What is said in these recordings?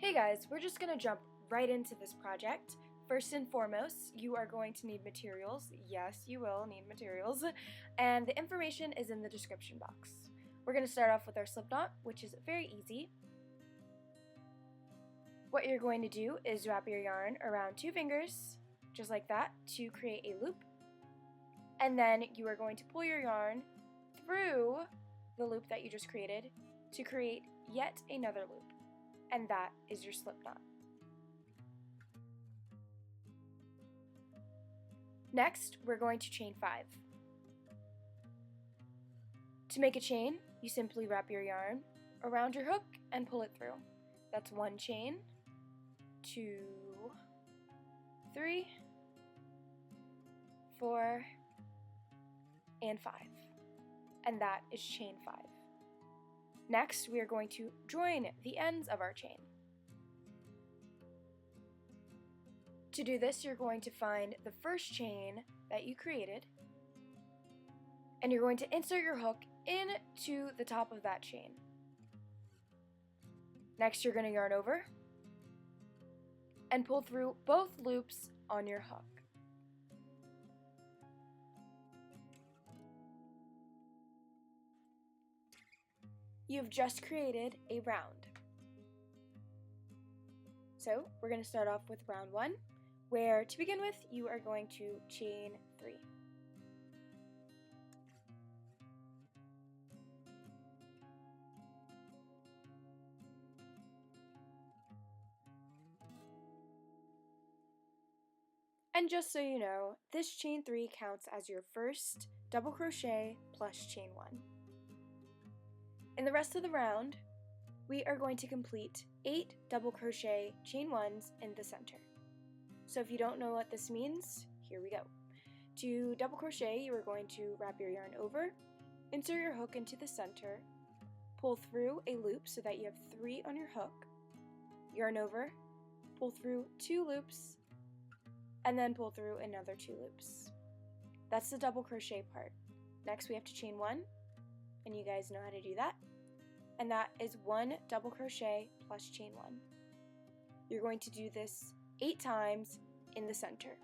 Hey guys, we're just going to jump right into this project. First and foremost, you are going to need materials. Yes, you will need materials. And the information is in the description box. We're going to start off with our slip knot, which is very easy. What you're going to do is wrap your yarn around 2 fingers, just like that, to create a loop. And then you are going to pull your yarn through the loop that you just created to create yet another loop. And that is your slip knot. Next, we're going to chain 5. To make a chain, you simply wrap your yarn around your hook and pull it through. That's 1 chain, 2, 3, 4, and 5. And that is chain 5. Next, we are going to join the ends of our chain. To do this, you're going to find the first chain that you created, and you're going to insert your hook into the top of that chain. Next, you're going to yarn over and pull through both loops on your hook. You've just created a round. So we're going to start off with round 1, where to begin with you are going to chain 3. And just so you know, this chain 3 counts as your first double crochet plus chain 1. In the rest of the round, we are going to complete 8 double crochet chain 1s in the center. So if you don't know what this means, here we go. To double crochet, you are going to wrap your yarn over, insert your hook into the center, pull through a loop so that you have 3 on your hook, yarn over, pull through 2 loops, and then pull through another 2 loops. That's the double crochet part. Next we have to chain 1, and you guys know how to do that. And that is 1 double crochet plus chain 1. You're going to do this 8 times in the center.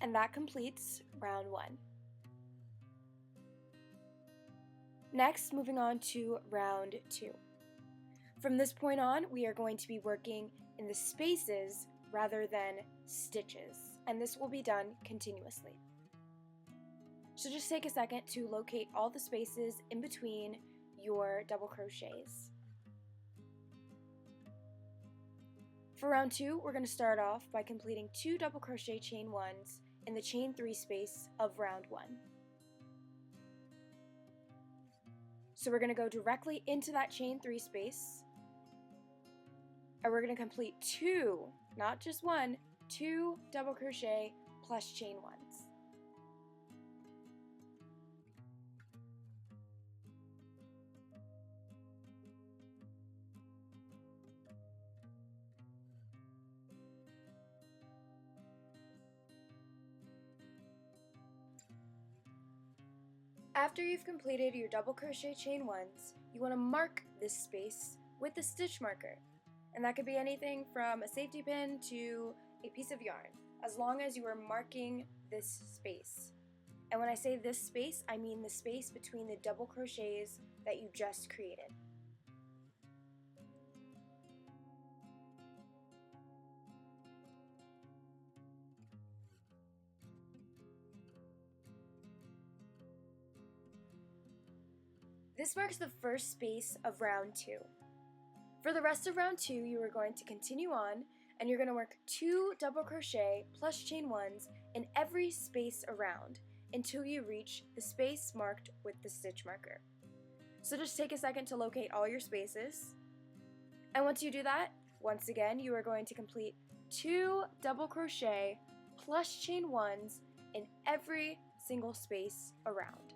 And that completes round 1. Next, moving on to round 2. From this point on, we are going to be working in the spaces rather than stitches, and this will be done continuously. So just take a second to locate all the spaces in between your double crochets. For round 2, we're going to start off by completing 2 double crochet chain 1s in the chain 3 space of round 1. So we're going to go directly into that chain 3 space, and we're going to complete 2, not just 1, 2 double crochet plus chain 1s. After you've completed your double crochet chain ones, you want to mark this space with the stitch marker. And that could be anything from a safety pin to a piece of yarn, as long as you are marking this space. And when I say this space, I mean the space between the double crochets that you just created. This marks the first space of round 2. For the rest of round 2, you are going to continue on, and you're going to work 2 double crochet plus chain ones in every space around until you reach the space marked with the stitch marker. So just take a second to locate all your spaces, and once you do that, once again you are going to complete 2 double crochet plus chain ones in every single space around.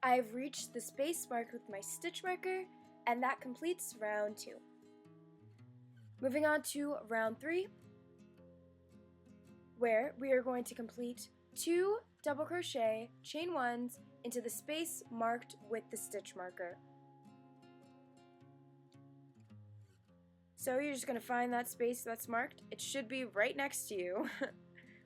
I've reached the space marked with my stitch marker, and that completes round 2. Moving on to round 3, where we are going to complete 2 double crochet chain ones into the space marked with the stitch marker. So you're just going to find that space that's marked. It should be right next to you.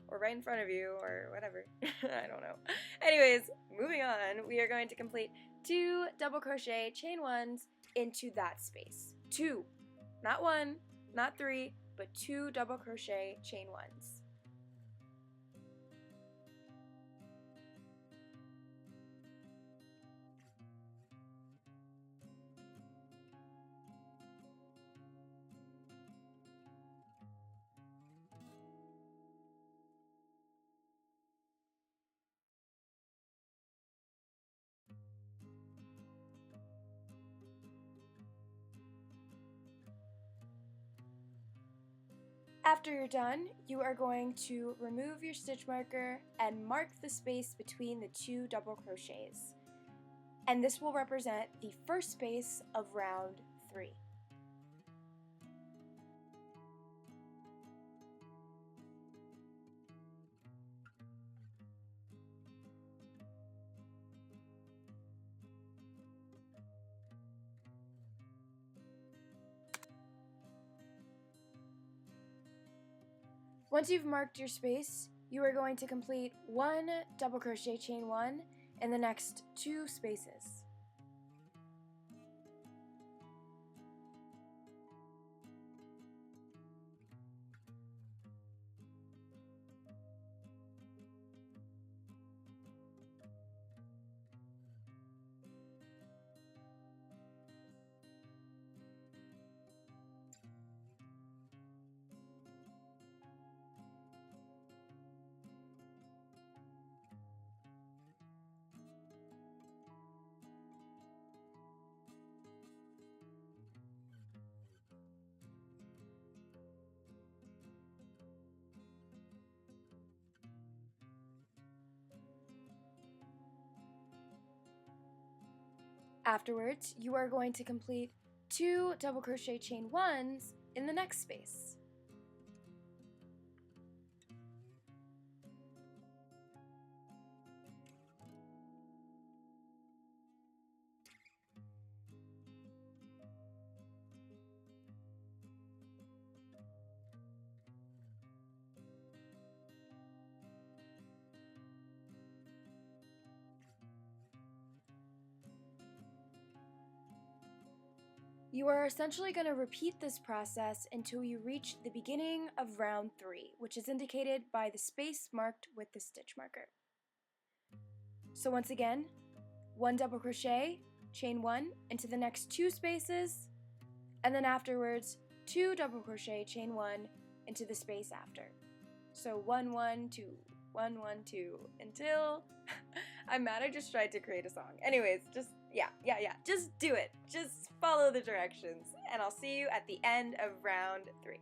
or right in front of you, or whatever. I don't know. Anyways, moving on, we are going to complete 2 double crochet chain 1s into that space. 2, not 1, not 3, but 2 double crochet chain 1s. After you're done, you are going to remove your stitch marker and mark the space between the 2 double crochets. And this will represent the first space of round 3. Once you've marked your space, you are going to complete 1 double crochet chain 1 in the next 2 spaces. Afterwards, you are going to complete 2 double crochet chain 1s in the next space. You are essentially going to repeat this process until you reach the beginning of round 3, which is indicated by the space marked with the stitch marker. So once again, 1 double crochet, chain 1 into the next 2 spaces, and then afterwards 2 double crochet, chain 1 into the space after. So 1, 1, 2, 1, 1, 2 until I'm mad I just tried to create a song. Anyways, just just do it. Just follow the directions, and I'll see you at the end of round 3.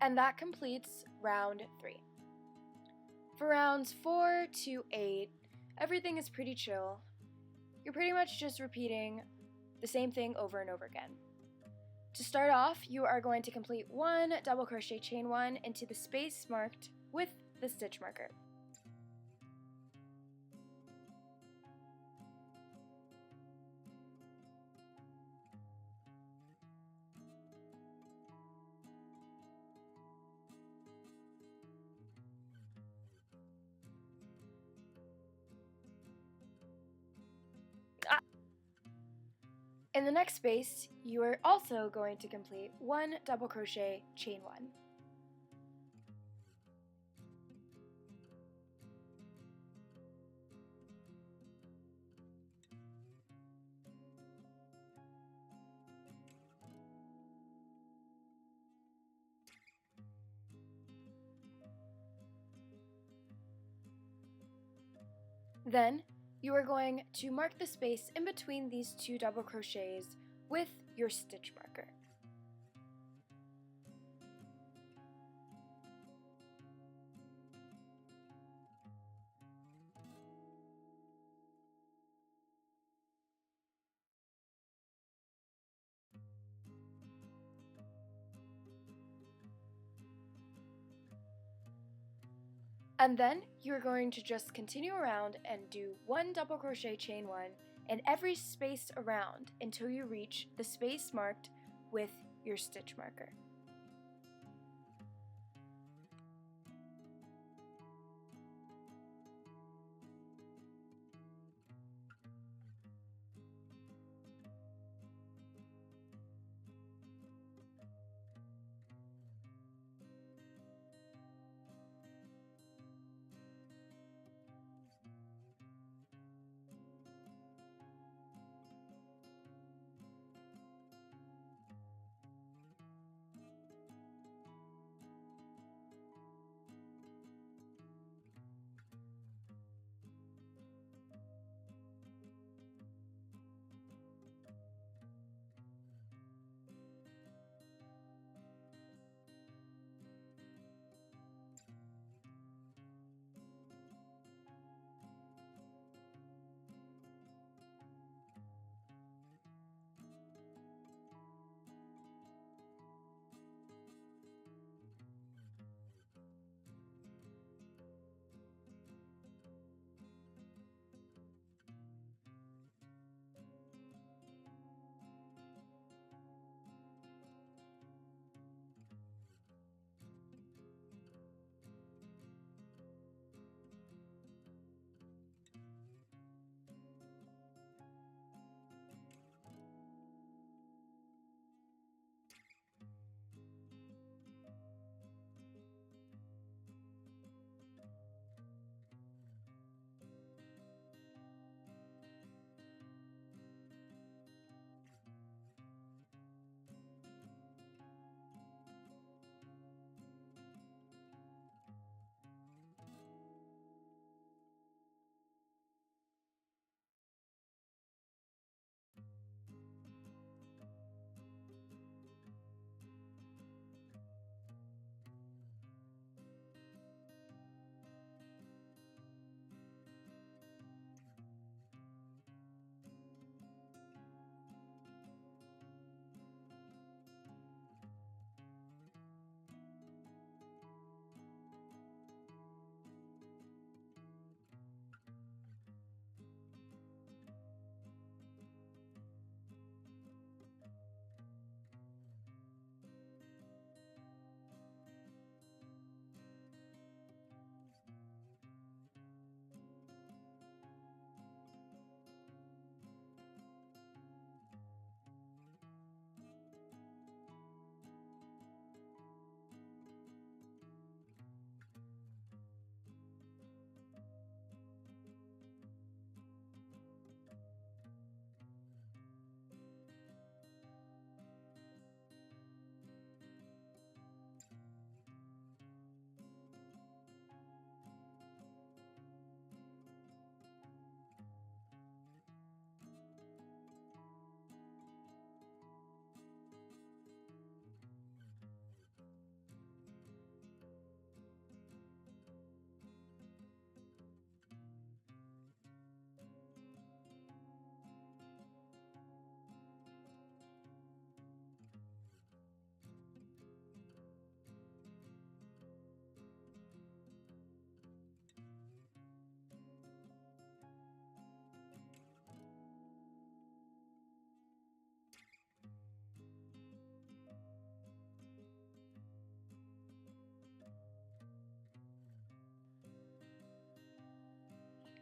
And that completes round 3. For rounds 4 to 8, everything is pretty chill. You're pretty much just repeating the same thing over and over again. To start off, you are going to complete 1 double crochet chain 1 into the space marked with the stitch marker. In the next space, you are also going to complete 1 double crochet chain 1. Then, you are going to mark the space in between these 2 double crochets with your stitch marker. And then you're going to just continue around and do 1 double crochet chain 1 in every space around until you reach the space marked with your stitch marker.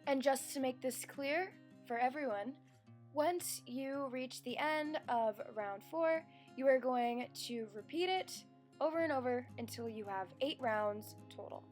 And just to make this clear for everyone, once you reach the end of round 4, you are going to repeat it over and over until you have 8 rounds total.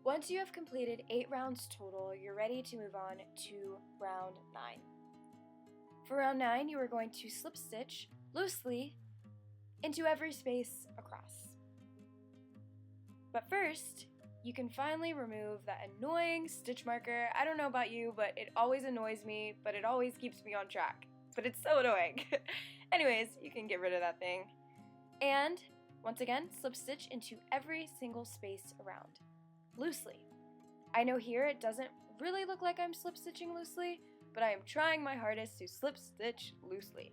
Once you have completed 8 rounds total, you're ready to move on to round 9. For round 9, you are going to slip stitch loosely into every space across. But first, you can finally remove that annoying stitch marker. I don't know about you, but it always annoys me, but it always keeps me on track. But it's so annoying. Anyways, you can get rid of that thing. And, once again, slip stitch into every single space around, loosely. I know here it doesn't really look like I'm slip stitching loosely, but I am trying my hardest to slip stitch loosely.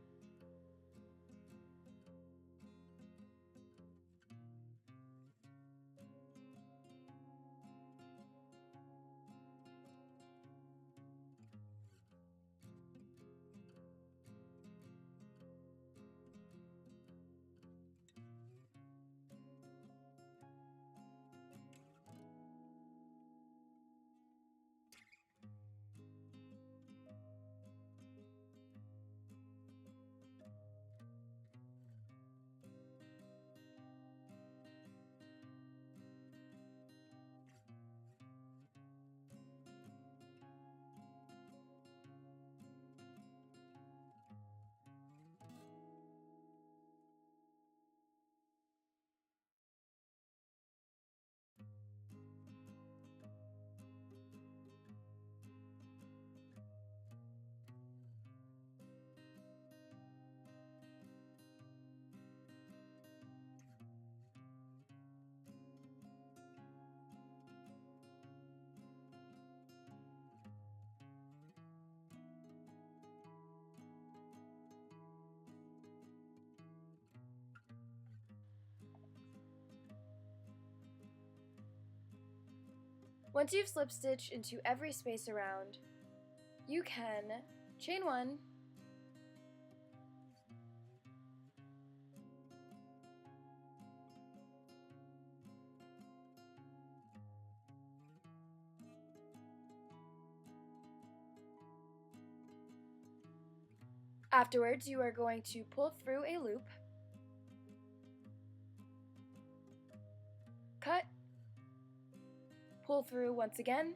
Once you've slip stitched into every space around, you can chain 1, afterwards you are going to pull through a loop, cut, pull through once again,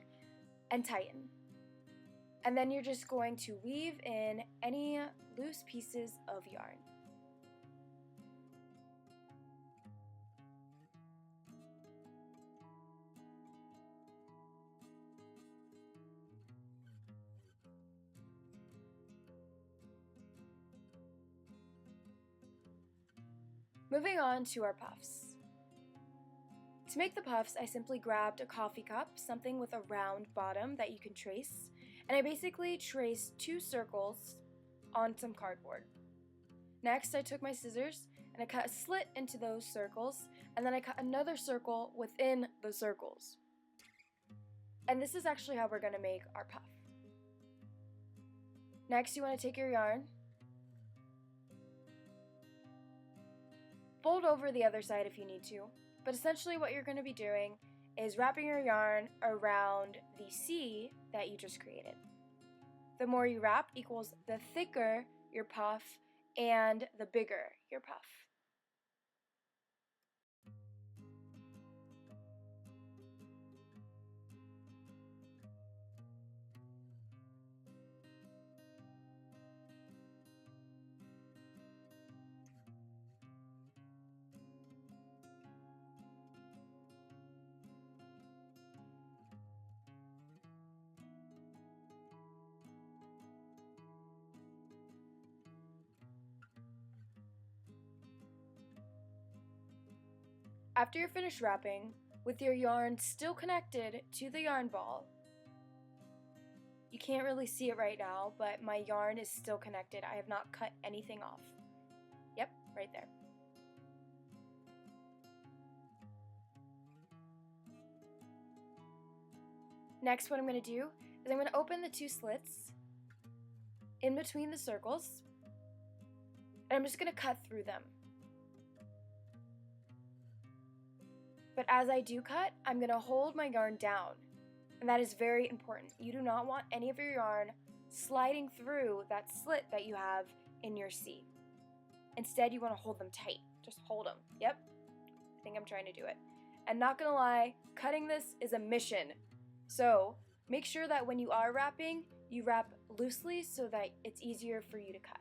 and tighten. And then you're just going to weave in any loose pieces of yarn. Moving on to our puffs. To make the puffs, I simply grabbed a coffee cup, something with a round bottom that you can trace, and I basically traced 2 circles on some cardboard. Next, I took my scissors and I cut a slit into those circles, and then I cut another circle within the circles. And this is actually how we're going to make our puff. Next, you want to take your yarn, fold over the other side if you need to, but essentially what you're going to be doing is wrapping your yarn around the C that you just created. The more you wrap equals the thicker your puff and the bigger your puff. After you're finished wrapping, with your yarn still connected to the yarn ball, you can't really see it right now, but my yarn is still connected. I have not cut anything off. Yep, right there. Next, what I'm going to do is I'm going to open the 2 slits in between the circles, and I'm just going to cut through them. But as I do cut, I'm going to hold my yarn down, and that is very important. You do not want any of your yarn sliding through that slit that you have in your C. Instead, you want to hold them tight. Just hold them. Yep, I think I'm trying to do it. And not gonna lie, cutting this is a mission. So make sure that when you are wrapping, you wrap loosely so that it's easier for you to cut.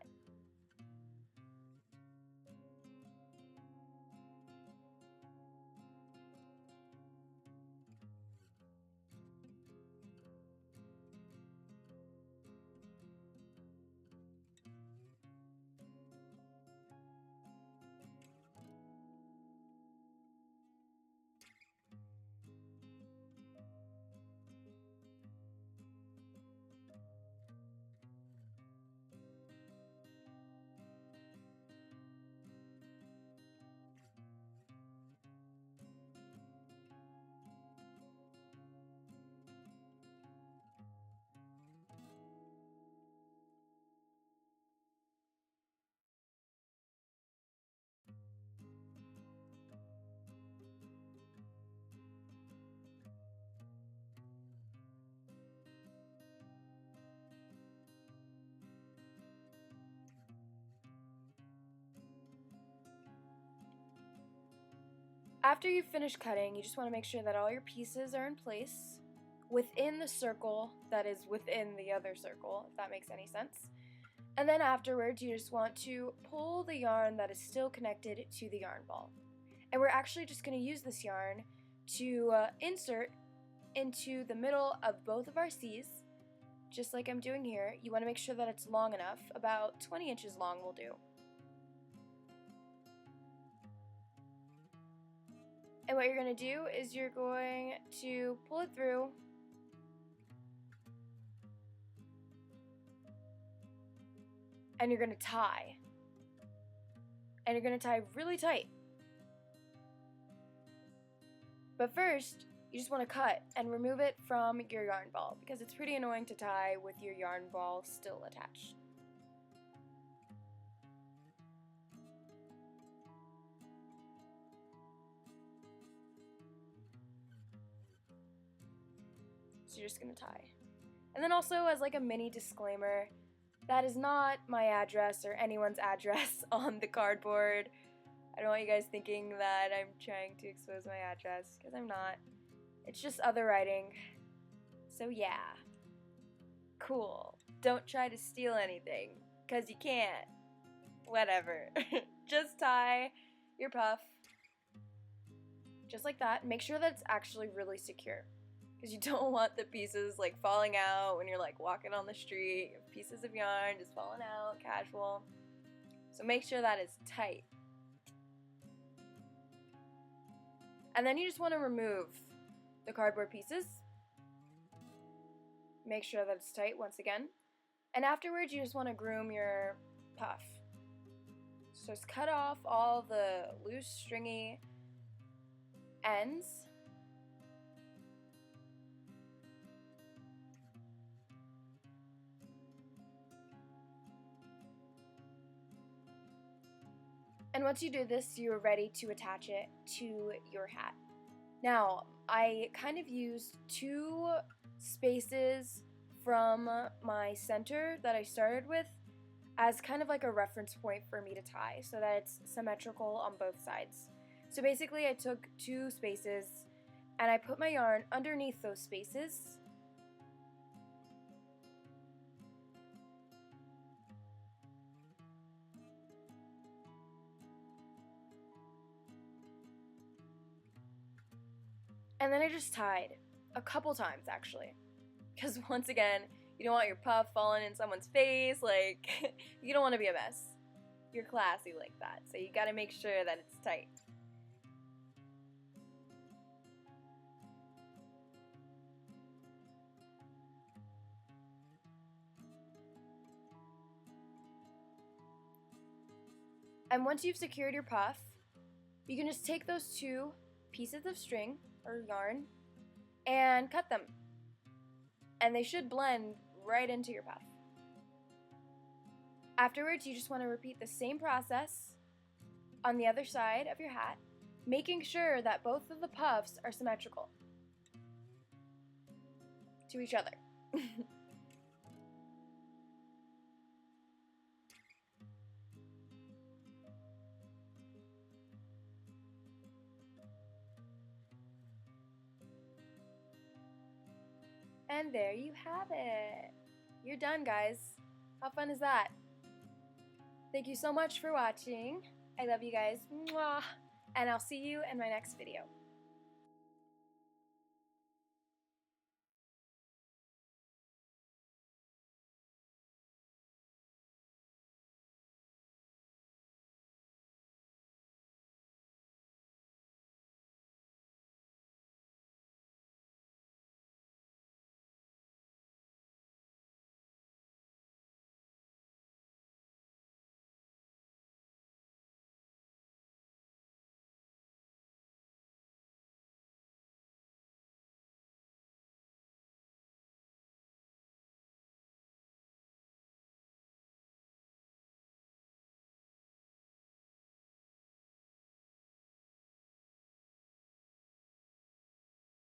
After you've finished cutting, you just want to make sure that all your pieces are in place within the circle that is within the other circle, if that makes any sense. And then afterwards, you just want to pull the yarn that is still connected to the yarn ball. And we're actually just going to use this yarn to insert into the middle of both of our C's, just like I'm doing here. You want to make sure that it's long enough, about 20 inches long will do. And what you're going to do is you're going to pull it through and you're going to tie. And you're going to tie really tight. But first, you just want to cut and remove it from your yarn ball because it's pretty annoying to tie with your yarn ball still attached. So you're just going to tie. And then also, as like a mini disclaimer, that is not my address or anyone's address on the cardboard. I don't want you guys thinking that I'm trying to expose my address, because I'm not. It's just other writing. So yeah. Cool. Don't try to steal anything, because you can't. Whatever. Just tie your puff. Just like that. Make sure that it's actually really secure. Because you don't want the pieces like falling out when you're like walking on the street. Pieces of yarn just falling out, casual. So make sure that it's tight. And then you just want to remove the cardboard pieces. Make sure that it's tight once again. And afterwards you just want to groom your puff. So just cut off all the loose stringy ends. And once you do this, you're ready to attach it to your hat. Now, I kind of used 2 spaces from my center that I started with as kind of like a reference point for me to tie so that it's symmetrical on both sides. So basically I took 2 spaces and I put my yarn underneath those spaces. And then I just tied a couple times actually, because once again, you don't want your puff falling in someone's face, like, you don't want to be a mess. You're classy like that, so you gotta make sure that it's tight. And once you've secured your puff, you can just take those 2 pieces of string or yarn and cut them. And they should blend right into your puff. Afterwards, you just want to repeat the same process on the other side of your hat, making sure that both of the puffs are symmetrical to each other. And there you have it. You're done, guys. How fun is that? Thank you so much for watching. I love you guys. Mwah. And I'll see you in my next video.